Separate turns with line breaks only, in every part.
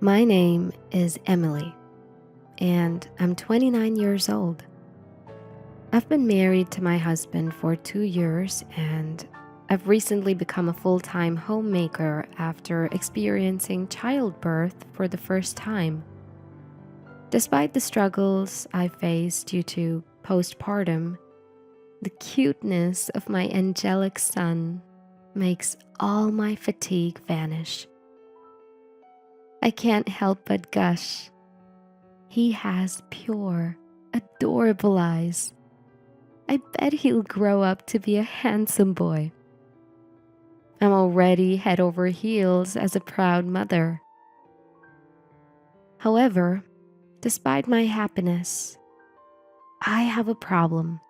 My name is Emily, and I'm 29 years old. I've been married to my husband for 2 years, and I've recently become a full-time homemaker after experiencing childbirth for the first time. Despite the struggles I faced due to postpartum, the cuteness of my angelic son makes all my fatigue vanish. I can't help but gush. He has pure, adorable eyes. I bet he'll grow up to be a handsome boy. I'm already head over heels as a proud mother. However, despite my happiness, I have a problem.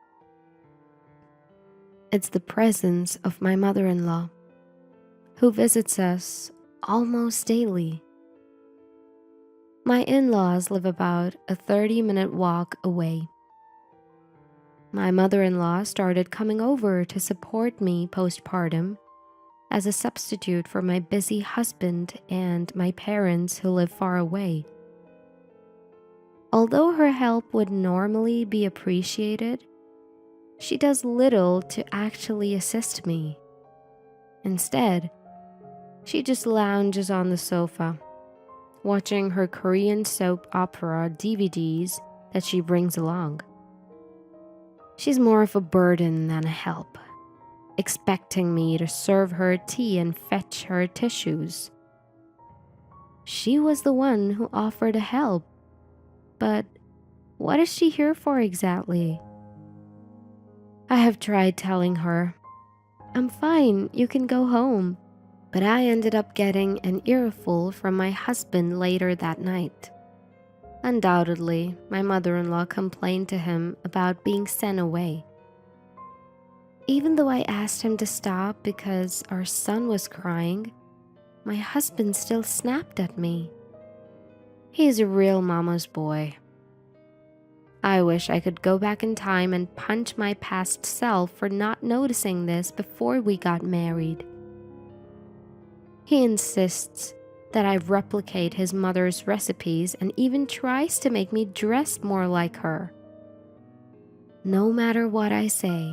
It's the presence of my mother-in-law, who visits us almost daily. My in-laws live about a 30-minute walk away. My mother-in-law started coming over to support me postpartum as a substitute for my busy husband and my parents who live far away. Although her help would normally be appreciated, she does little to actually assist me. Instead, she just lounges on the sofa, watching her Korean soap opera DVDs that she brings along. She's more of a burden than a help, expecting me to serve her tea and fetch her tissues. She was the one who offered to help, but what is she here for exactly? I have tried telling her, "I'm fine, you can go home," but I ended up getting an earful from my husband later that night. Undoubtedly, my mother-in-law complained to him about being sent away. Even though I asked him to stop because our son was crying, my husband still snapped at me. He's a real mama's boy. I wish I could go back in time and punch my past self for not noticing this before we got married. He insists that I replicate his mother's recipes and even tries to make me dress more like her. No matter what I say,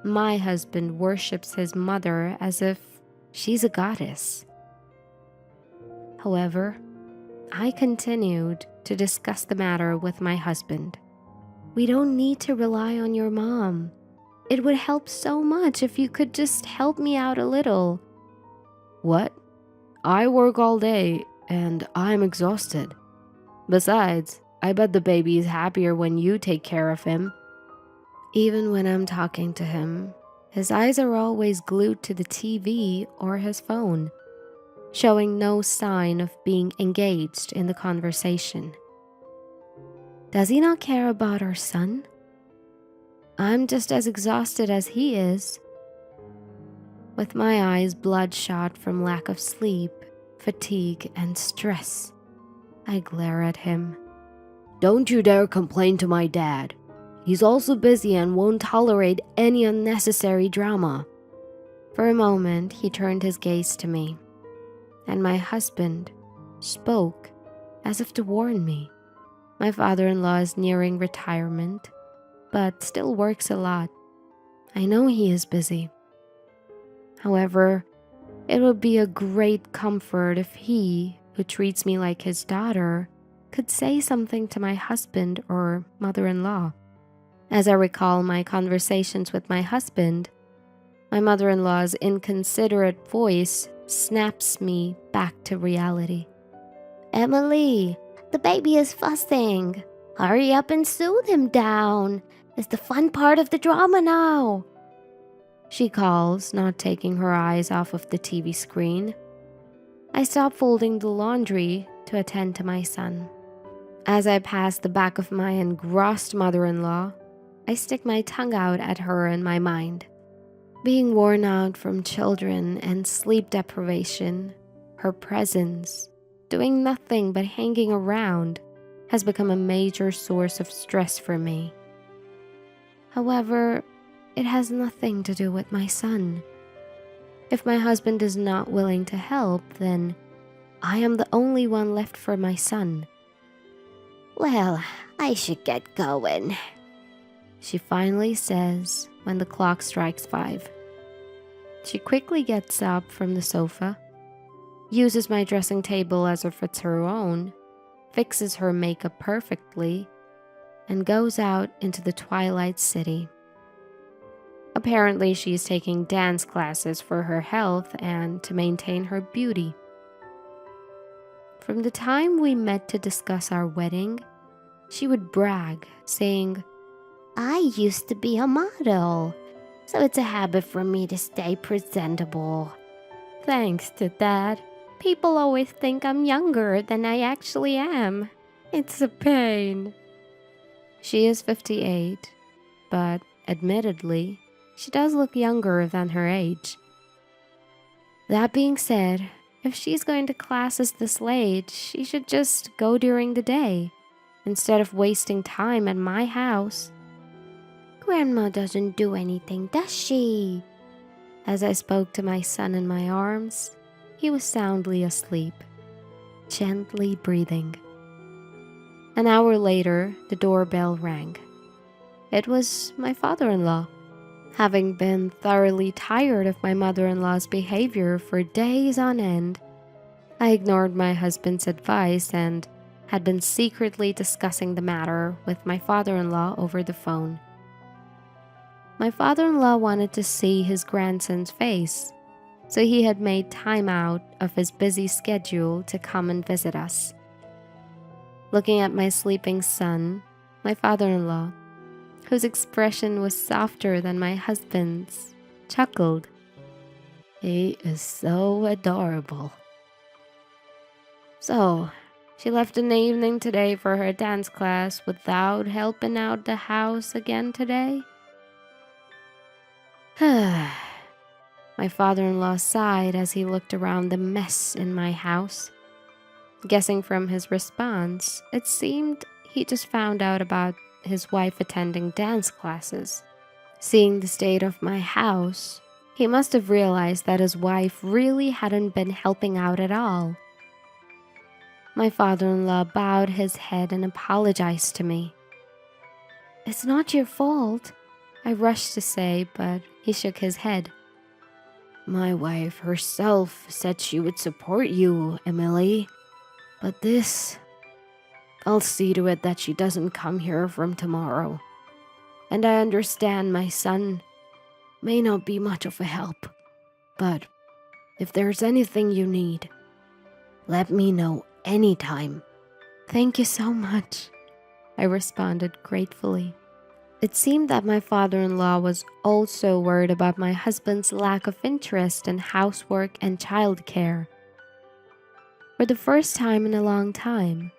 my husband worships his mother as if she's a goddess. However, I continued to discuss the matter with my husband. "We don't need to rely on your mom. It would help so much if you could just help me out a little." "What? I work all day and I'm exhausted. Besides, I bet the baby is happier when you take care of him." Even when I'm talking to him, his eyes are always glued to the TV or his phone, showing no sign of being engaged in the conversation. Does he not care about our son? I'm just as exhausted as he is. With my eyes bloodshot from lack of sleep, fatigue, and stress, I glare at him. "Don't you dare complain to my dad. He's also busy and won't tolerate any unnecessary drama." For a moment, he turned his gaze to me, and my husband spoke as if to warn me. My father-in-law is nearing retirement, but still works a lot. I know he is busy. However, it would be a great comfort if he, who treats me like his daughter, could say something to my husband or mother-in-law. As I recall my conversations with my husband, my mother-in-law's inconsiderate voice snaps me back to reality. "Emily, the baby is fussing. Hurry up and soothe him down. It's the fun part of the drama now," she calls, not taking her eyes off of the TV screen. I stop folding the laundry to attend to my son. As I pass the back of my engrossed mother-in-law, I stick my tongue out at her in my mind. Being worn out from children and sleep deprivation, her presence, doing nothing but hanging around, has become a major source of stress for me. However, it has nothing to do with my son. If my husband is not willing to help, then I am the only one left for my son.
Well, I should get going,
She finally says when the clock strikes 5. She quickly gets up from the sofa, uses my dressing table as if it's her own, fixes her makeup perfectly, and goes out into the twilight city. Apparently, she is taking dance classes for her health and to maintain her beauty. From the time we met to discuss our wedding, she would brag, saying,
I used to be a model, so it's a habit for me to stay presentable.
"Thanks to that, people always think I'm younger than I actually am. It's a pain." She is 58, but admittedly, she does look younger than her age. That being said, if she's going to classes this late, she should just go during the day, instead of wasting time at my house.
Grandma doesn't do anything, does she?
As I spoke to my son in my arms, he was soundly asleep, gently breathing. An hour later, the doorbell rang. It was my father-in-law. Having been thoroughly tired of my mother-in-law's behavior for days on end, I ignored my husband's advice and had been secretly discussing the matter with my father-in-law over the phone. My father-in-law wanted to see his grandson's face, so he had made time out of his busy schedule to come and visit us. Looking at my sleeping son, my father-in-law, whose expression was softer than my husband's, chuckled.
He is so adorable.
So, she left in the evening today for her dance class without helping out the house again today? My father-in-law sighed as he looked around the mess in my house. Guessing from his response, it seemed he just found out about his wife attending dance classes. Seeing the state of my house, he must have realized that his wife really hadn't been helping out at all. My father-in-law bowed his head and apologized to me. "It's not your fault," I rushed to say, but he shook his head.
My wife herself said she would support you, Emily. But this, I'll see to it that she doesn't come here from tomorrow. And I understand my son may not be much of a help, but if there's anything you need, let me know anytime."
"Thank you so much," I responded gratefully. It seemed that my father-in-law was also worried about my husband's lack of interest in housework and childcare. For the first time in a long time,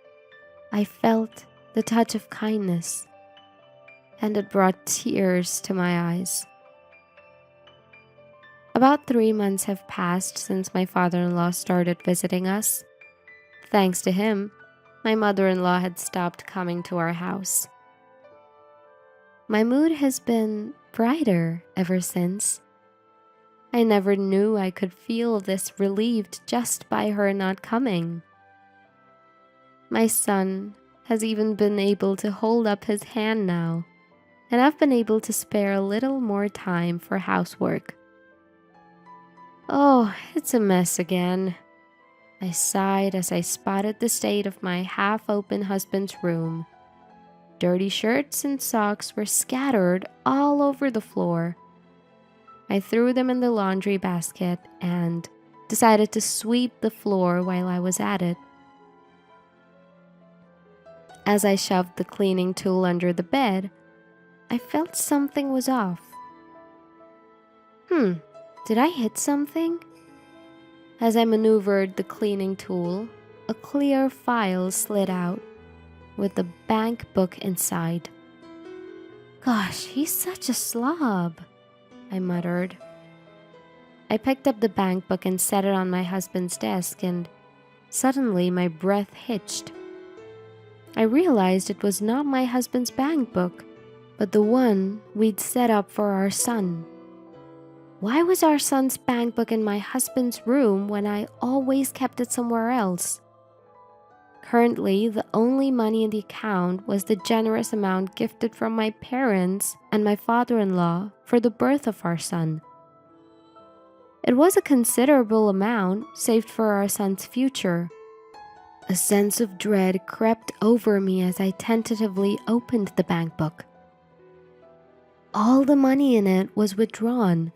I felt the touch of kindness, and it brought tears to my eyes. About 3 months have passed since my father-in-law started visiting us. Thanks to him, my mother-in-law had stopped coming to our house. My mood has been brighter ever since. I never knew I could feel this relieved just by her not coming. My son has even been able to hold up his hand now, and I've been able to spare a little more time for housework. Oh, it's a mess again. I sighed as I spotted the state of my half-open husband's room. Dirty shirts and socks were scattered all over the floor. I threw them in the laundry basket and decided to sweep the floor while I was at it. As I shoved the cleaning tool under the bed, I felt something was off. Did I hit something? As I maneuvered the cleaning tool, a clear file slid out with a bank book inside. "Gosh, he's such a slob," I muttered. I picked up the bank book and set it on my husband's desk, and suddenly my breath hitched. I realized it was not my husband's bank book, but the one we'd set up for our son. Why was our son's bank book in my husband's room when I always kept it somewhere else? Currently, the only money in the account was the generous amount gifted from my parents and my father-in-law for the birth of our son. It was a considerable amount saved for our son's future. A sense of dread crept over me as I tentatively opened the bank book. All the money in it was withdrawn.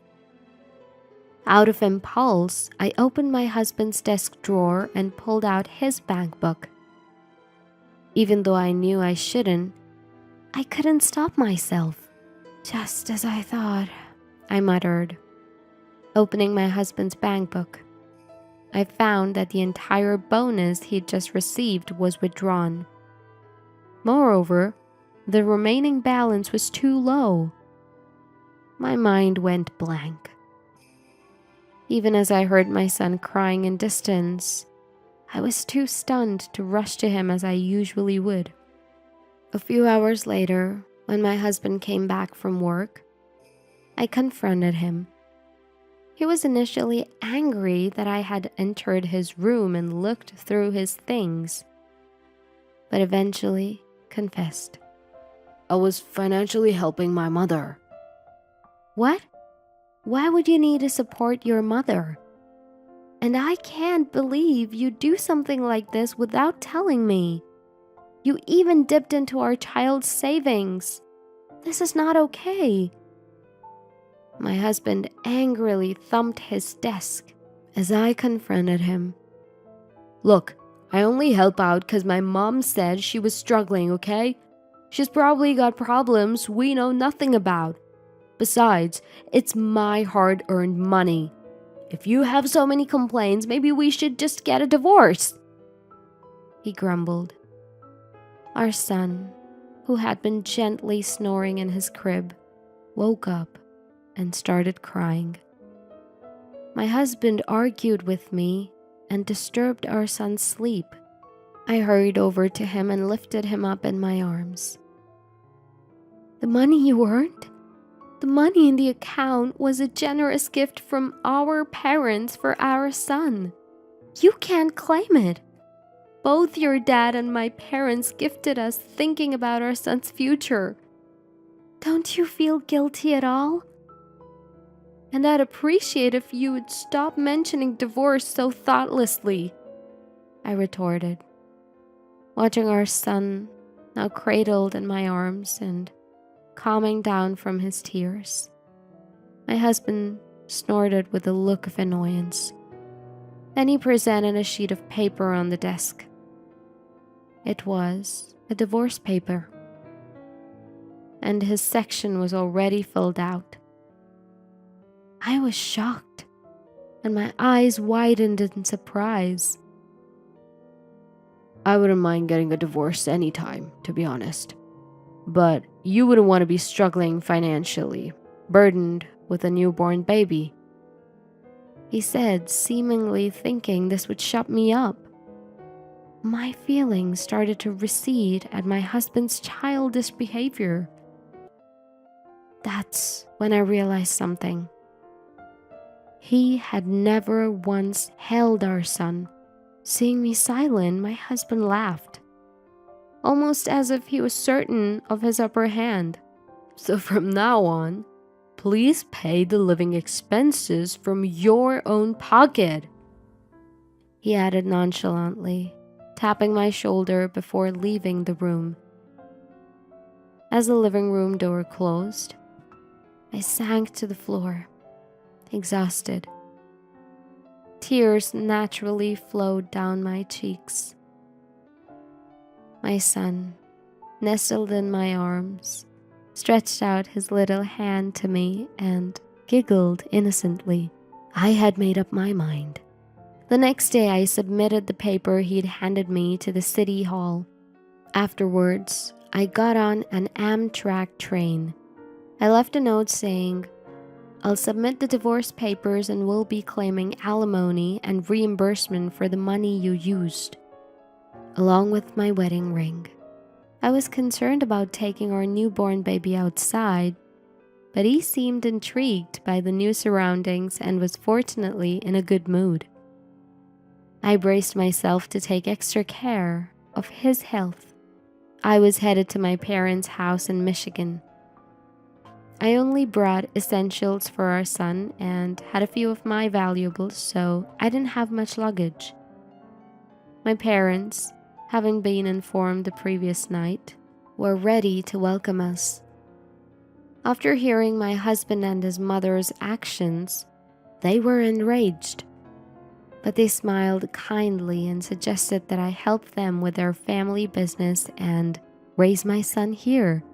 Out of impulse, I opened my husband's desk drawer and pulled out his bank book. Even though I knew I shouldn't, I couldn't stop myself. Just as I thought, I muttered, opening my husband's bank book. I found that the entire bonus he'd just received was withdrawn. Moreover, the remaining balance was too low. My mind went blank. Even as I heard my son crying in distance, I was too stunned to rush to him as I usually would. A few hours later, when my husband came back from work, I confronted him. He was initially angry that I had entered his room and looked through his things, but eventually confessed.
I was financially helping my mother.
What? Why would you need to support your mother? And I can't believe you do something like this without telling me. You even dipped into our child's savings. This is not okay. My husband angrily thumped his desk as I confronted him.
Look, I only help out because my mom said she was struggling, okay? She's probably got problems we know nothing about. Besides, it's my hard-earned money. If you have so many complaints, maybe we should just get a divorce, he grumbled. Our son, who had been gently snoring in his crib, woke up and started crying. My husband argued with me and disturbed our son's sleep. I hurried over to him and lifted him up in my arms. The money you earned? The money in the account was a generous gift from our parents for our son. You can't claim it. Both your dad and my parents gifted us thinking about our son's future. Don't you feel guilty at all? And I'd appreciate if you would stop mentioning divorce so thoughtlessly, I retorted, watching our son, now cradled in my arms and calming down from his tears. My husband snorted with a look of annoyance. Then he presented a sheet of paper on the desk. It was a divorce paper, and his section was already filled out. I was shocked, and my eyes widened in surprise. I wouldn't mind getting a divorce anytime, to be honest. But you wouldn't want to be struggling financially, burdened with a newborn baby, he said, seemingly thinking this would shut me up. My feelings started to recede at my husband's childish behavior. That's when I realized something. He had never once held our son. Seeing me silent, my husband laughed, almost as if he was certain of his upper hand. So from now on, please pay the living expenses from your own pocket,
he added nonchalantly, tapping my shoulder before leaving the room. As the living room door closed, I sank to the floor, exhausted. Tears naturally flowed down my cheeks. My son, nestled in my arms, stretched out his little hand to me and giggled innocently. I had made up my mind. The next day, I submitted the paper he'd handed me to the city hall. Afterwards, I got on an Amtrak train. I left a note saying, "I'll submit the divorce papers and will be claiming alimony and reimbursement for the money you used, along with my wedding ring." I was concerned about taking our newborn baby outside, but he seemed intrigued by the new surroundings and was fortunately in a good mood. I braced myself to take extra care of his health. I was headed to my parents' house in Michigan. I only brought essentials for our son and had a few of my valuables, so I didn't have much luggage. My parents, having been informed the previous night, were ready to welcome us. After hearing my husband and his mother's actions, they were enraged, but they smiled kindly and suggested that I help them with their family business and raise my son here.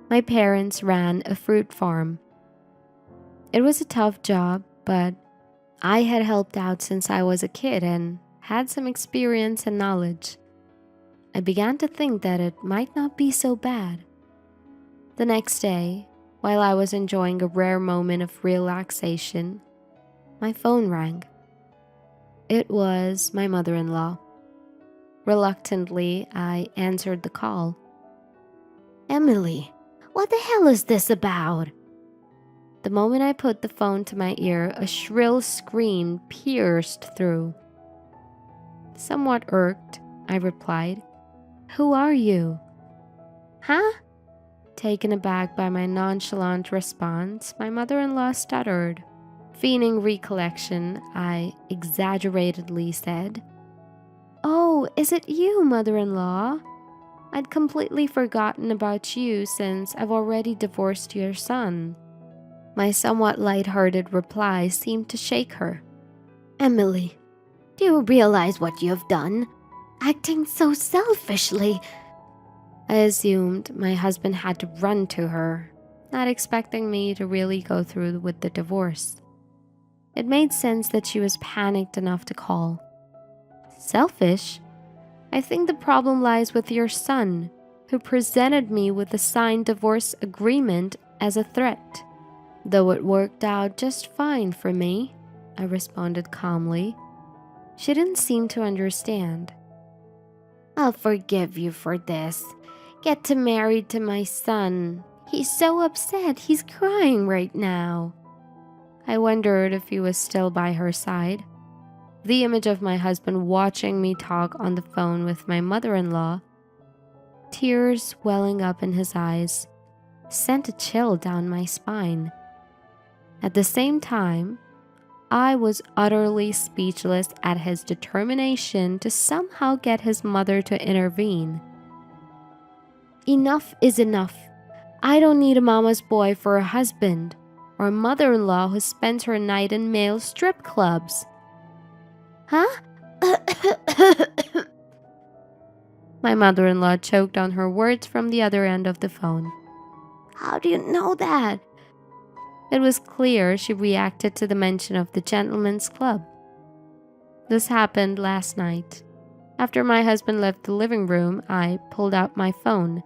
My parents ran a fruit farm. It was a tough job, but I had helped out since I was a kid and had some experience and knowledge. I began to think that it might not be so bad. The next day, while I was enjoying a rare moment of relaxation, my phone rang. It was my mother-in-law. Reluctantly, I answered the call.
"Emily, what the hell is this about?"
The moment I put the phone to my ear, a shrill scream pierced through. Somewhat irked, I replied, "Who are you?"
"Huh?"
Taken aback by my nonchalant response, my mother-in-law stuttered. Feigning recollection, I exaggeratedly said, "Oh, is it you, mother-in-law? I'd completely forgotten about you since I've already divorced your son." My somewhat light-hearted reply seemed to shake her.
"Emily, do you realize what you have done? Acting so selfishly."
I assumed my husband had to run to her, not expecting me to really go through with the divorce. It made sense that she was panicked enough to call. Selfish? I think the problem lies with your son, who presented me with a signed divorce agreement as a threat. Though it worked out just fine for me, I responded calmly. She didn't seem to understand.
"I'll forgive you for this. Get to married to my son. He's so upset, he's crying right now."
I wondered if he was still by her side. The image of my husband watching me talk on the phone with my mother-in-law, tears welling up in his eyes, sent a chill down my spine. At the same time, I was utterly speechless at his determination to somehow get his mother to intervene. Enough is enough. I don't need a mama's boy for a husband, or a mother-in-law who spends her night in male strip clubs.
"Huh?"
My mother-in-law choked on her words from the other end of the phone.
"How do you know that?"
It was clear she reacted to the mention of the gentleman's club. This happened last night. After my husband left the living room, I pulled out my phone.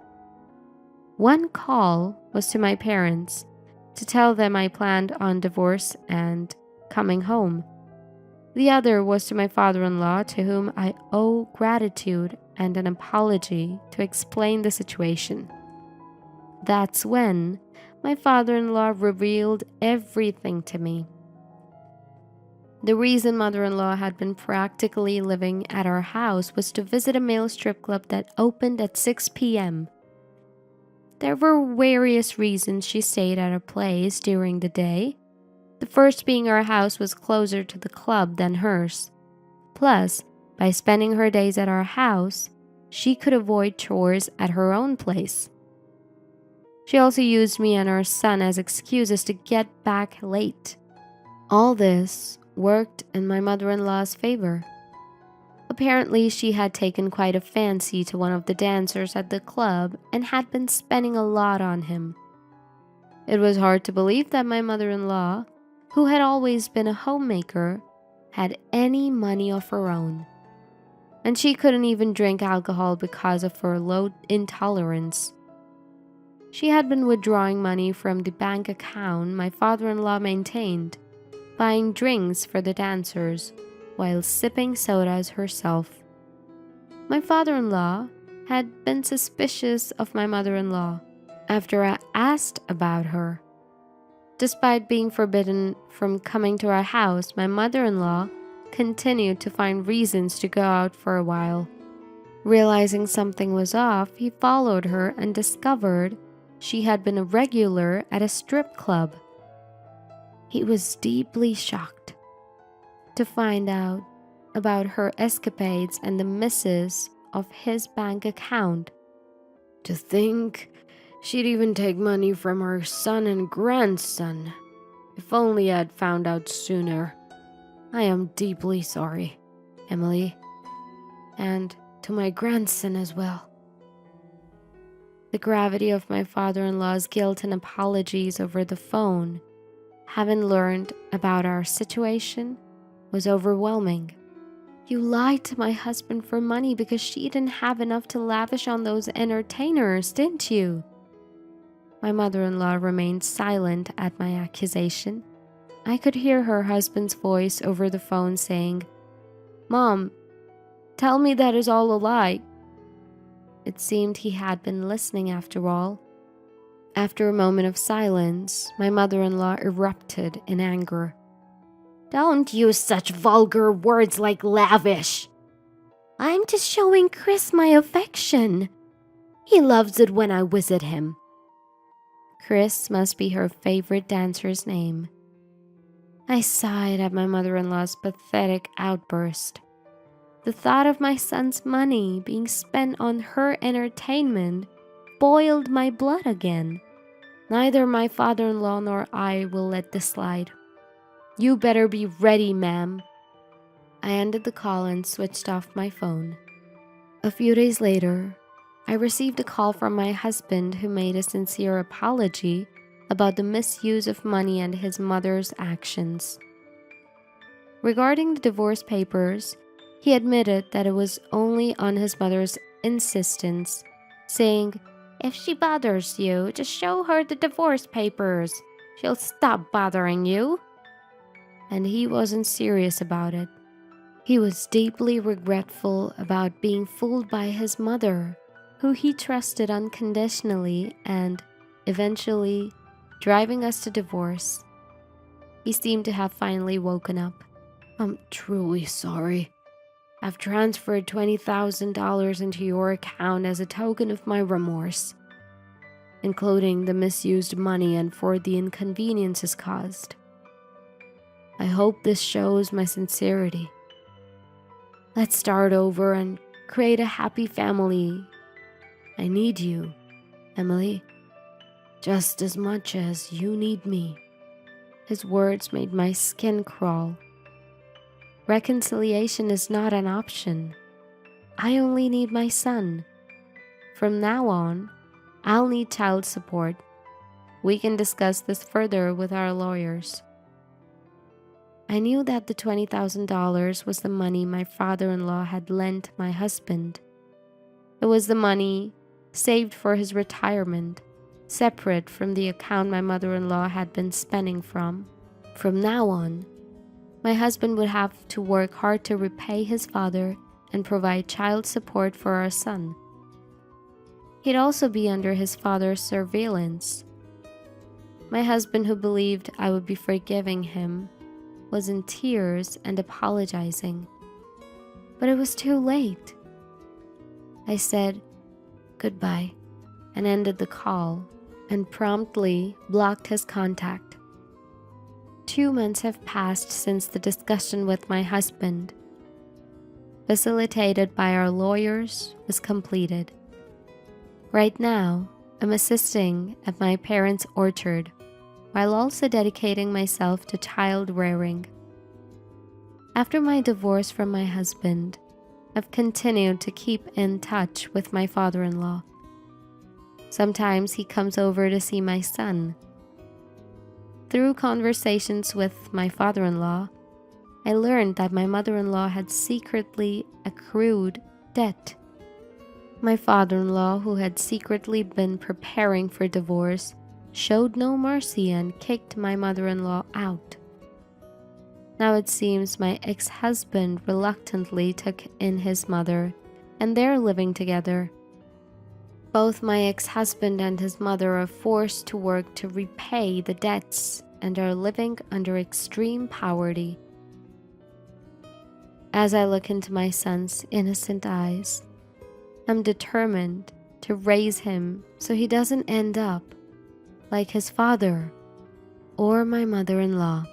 One call was to my parents to tell them I planned on divorce and coming home. The other was to my father-in-law, to whom I owe gratitude and an apology, to explain the situation. That's when my father-in-law revealed everything to me. The reason mother-in-law had been practically living at our house was to visit a male strip club that opened at 6 p.m. There were various reasons she stayed at a place during the day, the first being our house was closer to the club than hers. Plus, by spending her days at our house, she could avoid chores at her own place. She also used me and our son as excuses to get back late. All this worked in my mother-in-law's favor. Apparently, she had taken quite a fancy to one of the dancers at the club and had been spending a lot on him. It was hard to believe that my mother-in-law, who had always been a homemaker, had any money of her own. And she couldn't even drink alcohol because of her low intolerance. She had been withdrawing money from the bank account my father-in-law maintained, buying drinks for the dancers, while sipping sodas herself. My father-in-law had been suspicious of my mother-in-law after I asked about her. Despite being forbidden from coming to our house, my mother-in-law continued to find reasons to go out for a while. Realizing something was off, he followed her and discovered she had been a regular at a strip club. He was deeply shocked to find out about her escapades and the misses of his bank account.
To think she'd even take money from her son and grandson. If only I'd found out sooner. I am deeply sorry, Emily. And to my grandson as well.
The gravity of my father-in-law's guilt and apologies over the phone, having learned about our situation, was overwhelming. You lied to my husband for money because she didn't have enough to lavish on those entertainers, didn't you? My mother-in-law remained silent at my accusation. I could hear her husband's voice over the phone saying, "Mom, tell me that is all a lie." It seemed he had been listening after all. After a moment of silence, my mother-in-law erupted in anger.
Don't use such vulgar words like lavish. I'm just showing Chris my affection. He loves it when I visit him.
Chris must be her favorite dancer's name. I sighed at my mother-in-law's pathetic outburst. The thought of my son's money being spent on her entertainment boiled my blood again. Neither my father-in-law nor I will let this slide. You better be ready, ma'am. I ended the call and switched off my phone. A few days later, I received a call from my husband who made a sincere apology about the misuse of money and his mother's actions. Regarding the divorce papers, he admitted that it was only on his mother's insistence, saying, "If she bothers you, just show her the divorce papers. She'll stop bothering you." And he wasn't serious about it. He was deeply regretful about being fooled by his mother, who he trusted unconditionally, and eventually driving us to divorce. He seemed to have finally woken up.
I'm truly sorry. I've transferred $20,000 into your account as a token of my remorse, including the misused money and for the inconveniences caused. I hope this shows my sincerity. Let's start over and create a happy family. I need you, Emily, just as much as you need me. His words made my skin crawl. Reconciliation is not an option. I only need my son. From now on, I'll need child support. We can discuss this further with our lawyers. I knew that the $20,000 was the money my father-in-law had lent my husband. It was the money saved for his retirement, separate from the account my mother-in-law had been spending from. From now on, my husband would have to work hard to repay his father and provide child support for our son. He'd also be under his father's surveillance. My husband, who believed I would be forgiving him, was in tears and apologizing. But it was too late. I said goodbye and ended the call and promptly blocked his contact. 2 months have passed since the discussion with my husband, facilitated by our lawyers, was completed. Right now, I'm assisting at my parents' orchard, while also dedicating myself to child rearing. After my divorce from my husband, I've continued to keep in touch with my father-in-law. Sometimes he comes over to see my son. Through conversations with my father-in-law, I learned that my mother-in-law had secretly accrued debt. My father-in-law, who had secretly been preparing for divorce, showed no mercy and kicked my mother-in-law out. Now it seems my ex-husband reluctantly took in his mother, and they're living together. Both my ex-husband and his mother are forced to work to repay the debts
and are living under extreme poverty. As I look into my son's innocent eyes, I'm determined to raise him so he doesn't end up like his father or my mother-in-law.